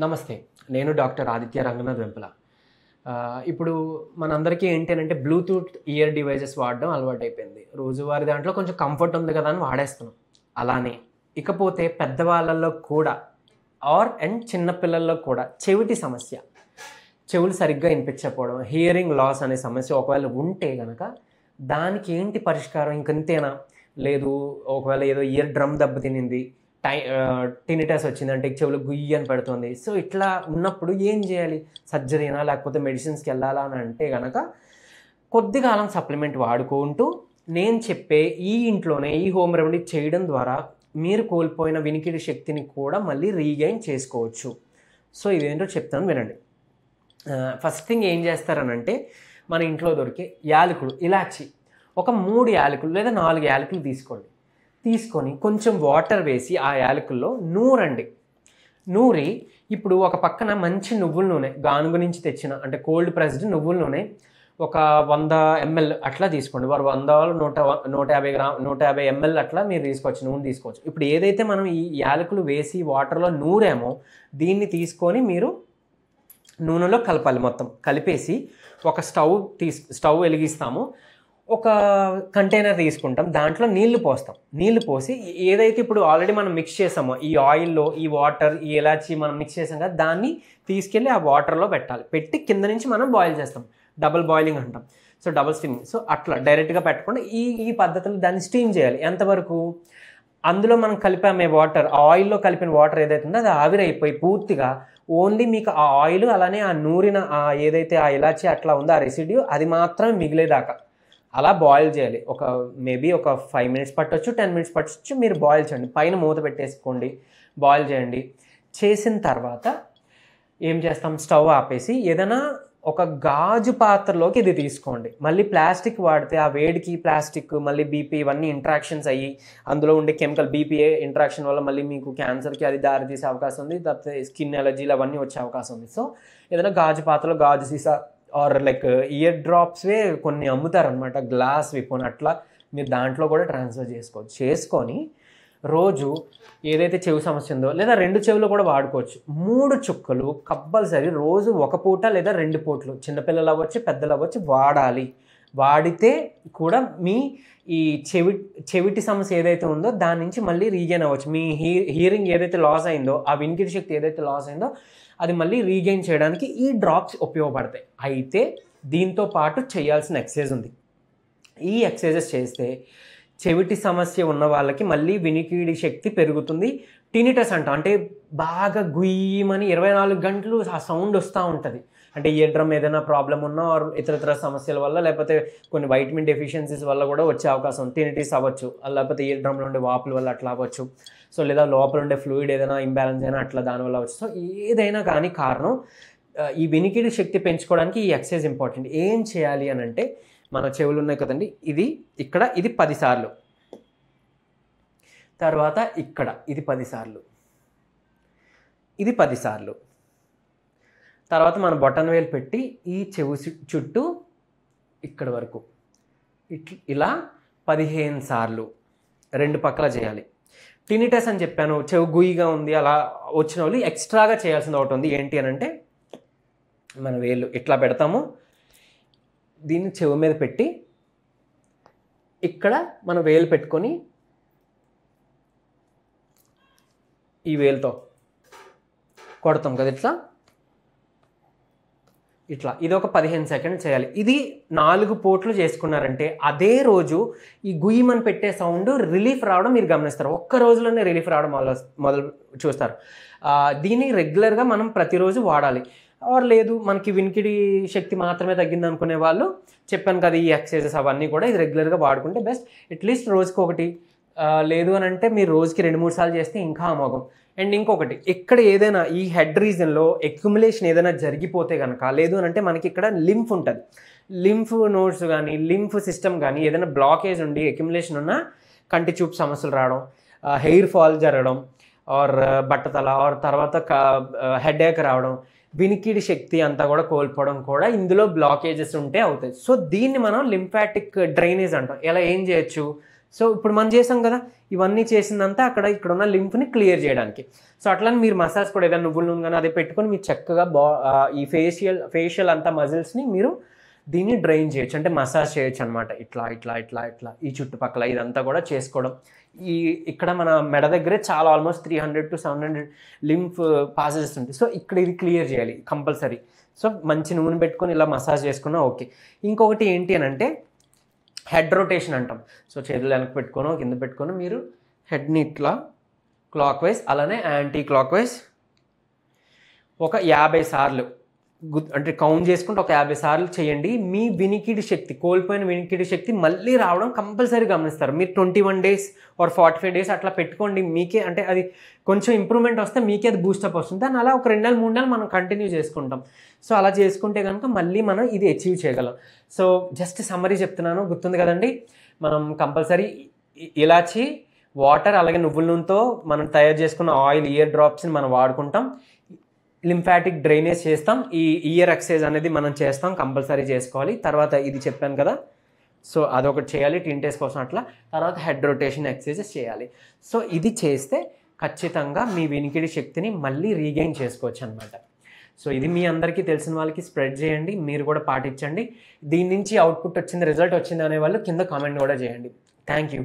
నమస్తే. నేను డాక్టర్ ఆదిత్య రంగనాథ్ వెంపల. ఇప్పుడు మనందరికీ ఏంటి అనంటే బ్లూటూత్ ఇయర్ డివైసెస్ వాడడం అలవాటైపోయింది. రోజువారీ దాంట్లో కొంచెం కంఫర్ట్ ఉంది కదా అని వాడేస్తున్నాం. అలానే ఇకపోతే పెద్దవాళ్ళలో కూడా చిన్న పిల్లల్లో కూడా చెవిటి సమస్య, చెవులు సరిగ్గా వినిపించకపోవడం, హియరింగ్ లాస్ అనే సమస్య ఒకవేళ ఉంటే గనక దానికి ఏంటి పరిష్కారం? ఇంకంతేనా? లేదు ఒకవేళ ఏదో ఇయర్ డ్రమ్ దెబ్బతినింది, టినిటస్ వచ్చిందంటే చెవులు గుయ్యని పెడుతుంది. సో ఇట్లా ఉన్నప్పుడు ఏం చేయాలి? సర్జరీనా లేకపోతే మెడిసిన్స్కి వెళ్ళాలా అని అంటే కనుక కొద్ది కాలం సప్లిమెంట్ వాడుకుంటూ నేను చెప్పే ఈ ఇంట్లోనే ఈ హోమ్ రెమెడీ చేయడం ద్వారా మీరు కోల్పోయిన వినికిడి శక్తిని కూడా మళ్ళీ రీగైన్ చేసుకోవచ్చు. సో ఇదేంటో చెప్తాను వినండి. ఫస్ట్ థింగ్ ఏం చేస్తారనంటే మన ఇంట్లో దొరికే యాలకులు, ఇలాచి ఒక 3 యాలకులు లేదా 4 యాలకులు తీసుకొని కొంచెం వాటర్ వేసి ఆ యాలకుల్లో నూరి ఇప్పుడు ఒక పక్కన మంచి నువ్వుల నూనె, గానుగ నుంచి తెచ్చిన అంటే కోల్డ్ ప్రెస్డ్ నువ్వుల నూనె ఒక 100 ml అట్లా తీసుకోండి. 150 ml అట్లా మీరు నూనె తీసుకోవచ్చు. ఇప్పుడు ఏదైతే మనం ఈ యాలకులు వేసి వాటర్లో నూరామో దీన్ని తీసుకొని మీరు నూనెలో కలపాలి. మొత్తం కలిపేసి ఒక స్టవ్ వెలిగిస్తాము. ఒక కంటైనర్ తీసుకుంటాం, దాంట్లో నీళ్లు పోసి ఏదైతే ఇప్పుడు ఆల్రెడీ మనం మిక్స్ చేసామో ఈ ఆయిల్లో ఈ వాటర్ ఈ ఇలాచి మనం మిక్స్ చేసాం కదా దాన్ని తీసుకెళ్ళి ఆ వాటర్లో పెట్టి కింద నుంచి మనం బాయిల్ చేస్తాం. డబుల్ బాయిలింగ్ అంటాం. So double steaming. సో అట్లా డైరెక్ట్గా పెట్టకుండా ఈ పద్ధతిలో దాన్ని స్టీమ్ చేయాలి. ఎంతవరకు? అందులో మనం కలిపామే వాటర్, ఆయిల్లో కలిపిన వాటర్ ఏదైతే ఉందో అది ఆవిరైపోయి పూర్తిగా ఓన్లీ మీకు ఆ ఆయిల్ అలానే ఆ నూరిన ఏదైతే ఆ ఇలాచి అట్లా ఉందో ఆ రెసిడ్యూ అది మాత్రం మిగిలేదాకా అలా బాయిల్ చేయాలి. మేబీ ఒక 5 minutes పట్టొచ్చు, 10 minutes పట్టొచ్చు. మీరు బాయిల్ చేయండి, పైన మూత పెట్టేసుకోండి, బాయిల్ చేయండి. చేసిన తర్వాత ఏం చేస్తాం? స్టవ్ ఆపేసి ఏదైనా ఒక గాజు పాత్రలోకి ఇది తీసుకోండి. మళ్ళీ ప్లాస్టిక్ వాడితే ఆ వేడికి ప్లాస్టిక్ మళ్ళీ బీపీ ఇవన్నీ ఇంట్రాక్షన్స్ అయ్యి అందులో ఉండే కెమికల్ బీపీఏ ఇంట్రాక్షన్ వల్ల మళ్ళీ మీకు క్యాన్సర్కి అది దారి తీసే అవకాశం ఉంది. తర్వాత స్కిన్ ఎలర్జీలు అవన్నీ వచ్చే అవకాశం ఉంది. సో ఏదైనా గాజు పాత్రలో గాజు సీసా లైక్ ఇయర్ డ్రాప్స్వే కొన్ని అమ్ముతారనమాట, గ్లాస్వి కొన్ని, అట్లా మీరు దాంట్లో కూడా ట్రాన్స్ఫర్ చేసుకొని రోజు ఏదైతే చెవి సమస్య ఉందో లేదా 2 చెవులు కూడా వాడుకోవచ్చు. 3 చుక్కలు కంపల్సరీ రోజు ఒక పూట లేదా 2 పూటలు, చిన్నపిల్లలు అవ్వచ్చు పెద్దలు అవ్వచ్చు, వాడితే కూడా మీ ఈ చెవిటి సమస్య ఏదైతే ఉందో దాని నుంచి మళ్ళీ రీగైన్ అవ్వచ్చు. మీ హియరింగ్ ఏదైతే లాస్ అయిందో, ఆ వినికిడి శక్తి ఏదైతే లాస్ అయిందో అది మళ్ళీ రీగైన్ చేయడానికి ఈ డ్రాప్స్ ఉపయోగపడతాయి. అయితే దీంతో పాటు చేయాల్సిన ఎక్సర్సైజ్ ఉంది. ఈ ఎక్సర్సైజెస్ చేస్తే చెవిటి సమస్య ఉన్న వాళ్ళకి మళ్ళీ వినికిడి శక్తి పెరుగుతుంది. టినిటస్ అంటే బాగా గుయ్యమని 24 గంటలు ఆ సౌండ్ వస్తూ ఉంటుంది. అంటే ఇయర్ డ్రమ్ ఏదైనా ప్రాబ్లం ఉన్నా ఇతర సమస్యల వల్ల లేకపోతే కొన్ని వైటమిన్ డెఫిషియన్సీస్ వల్ల కూడా వచ్చే అవకాశం ఉంది. టినిటిస్ అవ్వచ్చు, లేకపోతే ఇయర్ డ్రమ్లో ఉండే వాపుల వల్ల అట్లా అవ్వచ్చు. సో లేదా లోపల ఉండే ఫ్లూయిడ్ ఏదైనా ఇంబ్యాలెన్స్ అయినా అట్లా దానివల్ల అవ్వచ్చు. సో ఏదైనా కానీ కారణం ఈ వినికిడి శక్తి పెంచుకోవడానికి ఈ ఎక్సర్సైజ్ ఇంపార్టెంట్. ఏం చేయాలి అని అంటే మన చెవులు ఉన్నాయి కదండి, ఇది 10 సార్లు, తర్వాత ఇది 10 సార్లు, ఇది 10 సార్లు, తర్వాత మన బొటన వేలు పెట్టి ఈ చెవు చుట్టూ ఇక్కడ వరకు ఇలా 15 సార్లు 2 పక్కల చేయాలి. టినిటస్ అని చెప్పాను, చెవు గుయ్యిగా ఉంది అలా వచ్చిన వాళ్ళు ఎక్స్ట్రాగా చేయాల్సింది ఒకటి ఉంది. ఏంటి అని అంటే మన వేలు ఇట్లా పెడతాము, దీన్ని చెవు మీద పెట్టి ఇక్కడ మన వేలు పెట్టుకొని ఈ వేలుతో కొడతాం కదా ఇట్లా ఇది ఒక 15 సెకండ్లు చేయాలి. ఇది 4 పూటలు చేసుకున్నారంటే అదే రోజు ఈ గుయ్యమని పెట్టే సౌండ్ రిలీఫ్ రావడం మీరు గమనిస్తారు. ఒక్క రోజులోనే రిలీఫ్ రావడం మొదలు చూస్తారు. దీన్ని రెగ్యులర్గా మనం ప్రతిరోజు వాడాలి. లేదు మనకి వినికిడి శక్తి మాత్రమే తగ్గింది అనుకునే వాళ్ళు చెప్పాను కదా ఈ ఎక్సర్సైజెస్ అవన్నీ కూడా ఇది రెగ్యులర్గా వాడుకుంటే బెస్ట్. అట్లీస్ట్ రోజుకి ఒకటి, లేదు అని అంటే మీరు రోజుకి 2-3 సార్లు చేస్తే ఇంకా అమోఘం. అండ్ ఇంకొకటి, ఇక్కడ ఏదైనా ఈ హెడ్ రీజన్లో ఎక్యుములేషన్ ఏదైనా జరిగిపోతే కనుక, లేదు అని అంటే మనకి ఇక్కడ లింఫ్ ఉంటుంది, లింఫ్ నోడ్స్ కానీ లింఫ్ సిస్టమ్ కానీ ఏదైనా బ్లాకేజ్ ఉండి ఎక్యుములేషన్ ఉన్న కంటి చూపు సమస్యలు రావడం, హెయిర్ ఫాల్ జరగడం, బట్టతల తర్వాత హెడేక్ రావడం, వినికిడి శక్తి అంతా కూడా కోల్పోవడం కూడా ఇందులో బ్లాకేజెస్ ఉంటే అవుతాయి. సో దీన్ని మనం లింఫాటిక్ డ్రైనేజ్ అంటాం. ఎలా ఏం చేయొచ్చు? సో ఇప్పుడు మనం చేసాం కదా, ఇవన్నీ చేసిందంతా ఇక్కడ ఉన్న లింఫ్ని క్లియర్ చేయడానికి. సో అట్లని మీరు మసాజ్ కూడా ఏదైనా నువ్వుల నూనె కానీ అదే పెట్టుకొని మీరు చక్కగా ఈ ఫేషియల్ అంతా మజిల్స్ని మీరు దీన్ని డ్రైన్ చేయొచ్చు, అంటే మసాజ్ చేయొచ్చు అనమాట. ఇట్లా ఇట్లా ఇట్లా ఇట్లా ఈ చుట్టుపక్కల ఇదంతా కూడా చేసుకోవడం. ఇక్కడ మన మెడ దగ్గరే చాలా ఆల్మోస్ట్ 300 to 700 లింఫ్ పాసెస్ ఉంటాయి. సో ఇక్కడ ఇది క్లియర్ చేయాలి కంపల్సరీ. సో మంచి నూనె పెట్టుకొని ఇలా మసాజ్ చేసుకున్నా ఓకే. ఇంకొకటి ఏంటి అని అంటే హెడ్ రొటేషన్ అంటాం. సో చేతులు వెనక్కి పెట్టుకోను, కింద పెట్టుకొని మీరు హెడ్ని ఇట్లా క్లాక్ వైజ్ అలానే యాంటీ క్లాక్ వైజ్ ఒక 50 సార్లు అంటే కౌంట్ చేసుకుంటే ఒక 50 సార్లు చేయండి. మీ వినికిడి శక్తి, కోల్పోయిన వినికిడి శక్తి మళ్ళీ రావడం కంపల్సరీ గమనిస్తారు. మీరు 21 days or 45 days అట్లా పెట్టుకోండి. మీకే అంటే అది కొంచెం ఇంప్రూవ్మెంట్ వస్తే మీకే అది బూస్టప్ వస్తుంది. దాన్ని అలా ఒక 2 నెలలు 3 నెలలు మనం కంటిన్యూ చేసుకుంటాం. సో అలా చేసుకుంటే కనుక మళ్ళీ మనం ఇది అచీవ్ చేయగలం. సో జస్ట్ సమ్మరీ చెప్తున్నాను, గుర్తుంది కదండి. మనం కంపల్సరీ ఇలాచి, వాటర్ అలాగే నువ్వుల నూనెతో మనం తయారు చేసుకున్న ఆయిల్ ఇయర్ డ్రాప్స్ని మనం వాడుకుంటాం. లింఫాటిక్ డ్రైనేజ్ చేస్తాం. ఈ ఇయర్ ఎక్సర్సైజ్ అనేది మనం చేస్తాం, కంపల్సరీ చేసుకోవాలి. తర్వాత ఇది చెప్పాను కదా, సో అదొకటి చేయాలి టింటేస్ కోసం అట్లా. తర్వాత హెడ్ రొటేషన్ ఎక్సర్సైజెస్ చేయాలి. సో ఇది చేస్తే ఖచ్చితంగా మీ వినికిడి శక్తిని మళ్ళీ రీగెయిన్ చేసుకోవచ్చు అనమాట. సో ఇది మీ అందరికీ తెలిసిన వాళ్ళకి స్ప్రెడ్ చేయండి, మీరు కూడా పాటించండి. దీని నుంచి అవుట్పుట్ వచ్చింది, రిజల్ట్ వచ్చింది అనే వాళ్ళు కింద కామెంట్ కూడా చేయండి. Thank you.